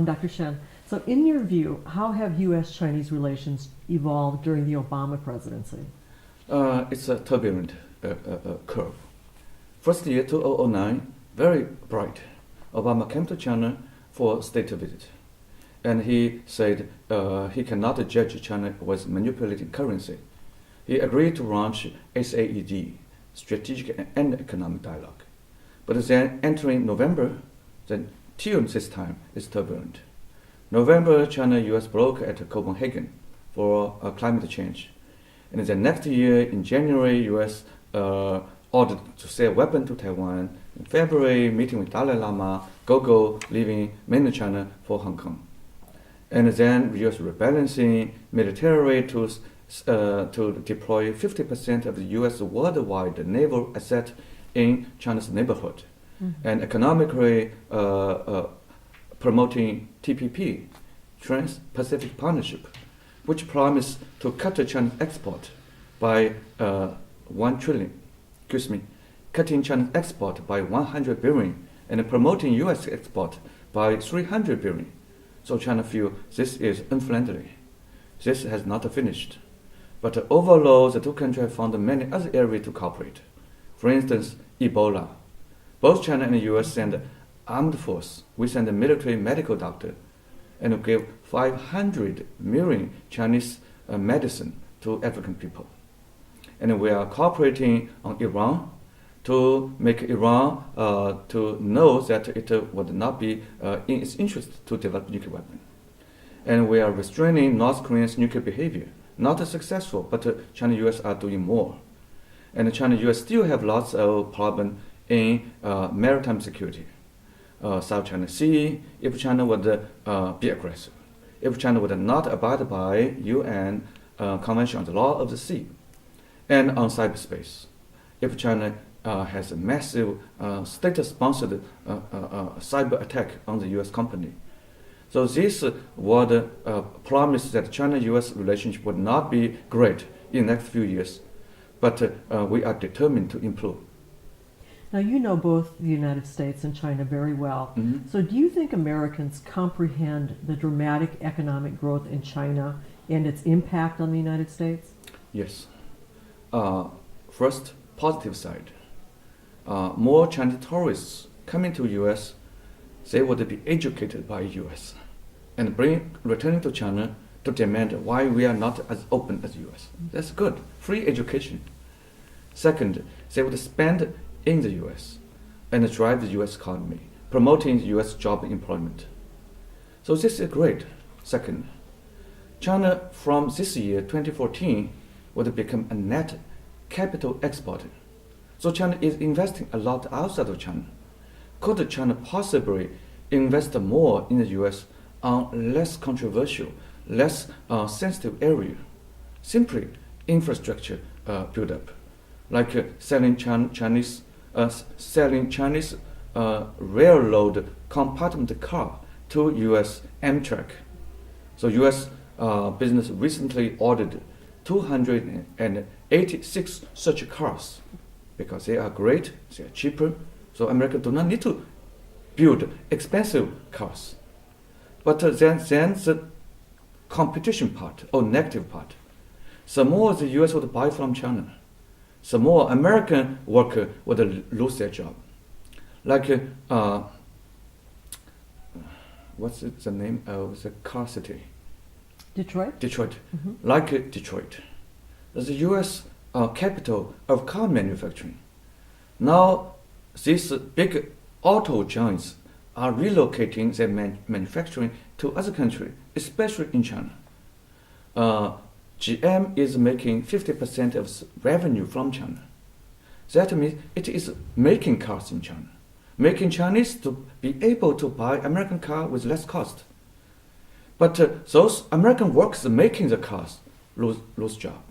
Dr. Shen, so in your view, how have U.S.-Chinese relations evolved during the Obama presidency? It's a turbulent curve. First year, 2009, very bright. Obama came to China for a state visit. And he said he cannot judge China was manipulating currency. He agreed to launch SAED, Strategic and Economic Dialogue. But then entering November, then till this time is turbulent. November, China-US broke at Copenhagen for climate change. And then next year, in January, US ordered to sell weapons to Taiwan. In February, meeting with Dalai Lama, go leaving mainland China for Hong Kong. And then US rebalancing military to deploy 50% of the US worldwide naval asset in China's neighborhood. Mm-hmm. And economically promoting TPP, Trans-Pacific Partnership, which promised to cut China's export by 1 trillion. Cutting China's export by 100 billion and promoting US export by 300 billion. So China feels this is unfriendly. This has not finished. But overall, the two countries have found many other areas to cooperate. For instance, Ebola. Both China and the US send armed force. We send a military medical doctor and give 500 million Chinese medicine to African people. And we are cooperating on Iran to make Iran to know that it would not be in its interest to develop nuclear weapon. And we are restraining North Korea's nuclear behavior. Not successful, but China and US are doing more. And China and US still have lots of problems in maritime security. South China Sea, if China would be aggressive, if China would not abide by UN Convention on the Law of the Sea, and on cyberspace, if China has a massive state-sponsored cyber attack on the US company. So this would promise that China-US relationship would not be great in the next few years, but we are determined to improve. Now, you know both the United States and China very well. Mm-hmm. So do you think Americans comprehend the dramatic economic growth in China and its impact on the United States? Yes. First, positive side. More Chinese tourists coming to U.S., they would be educated by U.S. and returning to China to demand why we are not as open as U.S. That's good. Free education. Second, they would spend in the U.S. and drive the U.S. economy, promoting U.S. job employment. So this is great. Second, China from this year, 2014, would become a net capital exporter. So China is investing a lot outside of China. Could China possibly invest more in the U.S. on less controversial, less sensitive area? Simply infrastructure build-up, like selling Chinese railroad compartment car to U.S. Amtrak. So U.S. Business recently ordered 286 such cars because they are great, they are cheaper. So America do not need to build expensive cars. But then the competition part or negative part, the more the U.S. would buy from China, the more American worker would lose their job. Like, what's the name of the car city? Detroit. Mm-hmm. Like Detroit. The U.S. Capital of car manufacturing. Now, these big auto giants are relocating their manufacturing to other countries, especially in China. GM is making 50% of revenue from China. That means it is making cars in China, making Chinese to be able to buy American car with less cost. But those American workers making the cars lose job.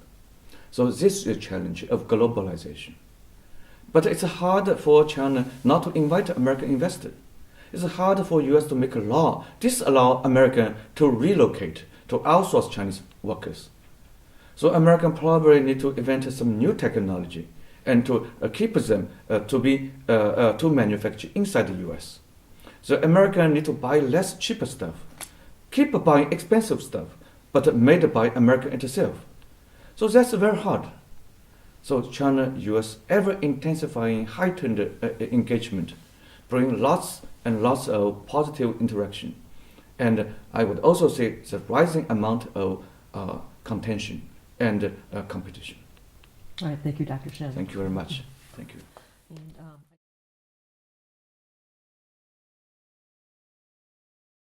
So this is a challenge of globalization. But it's hard for China not to invite American investors. It's hard for U.S. to make a law disallow American to relocate, to outsource Chinese workers. So American probably need to invent some new technology and to keep them to manufacture inside the U.S. So Americans need to buy less cheaper stuff, keep buying expensive stuff, but made by America itself. So that's very hard. So China-US ever-intensifying heightened engagement bring lots and lots of positive interaction. And I would also say the rising amount of contention and competition. All right, thank you, Dr. Shen. Thank you very much. Thank you. And,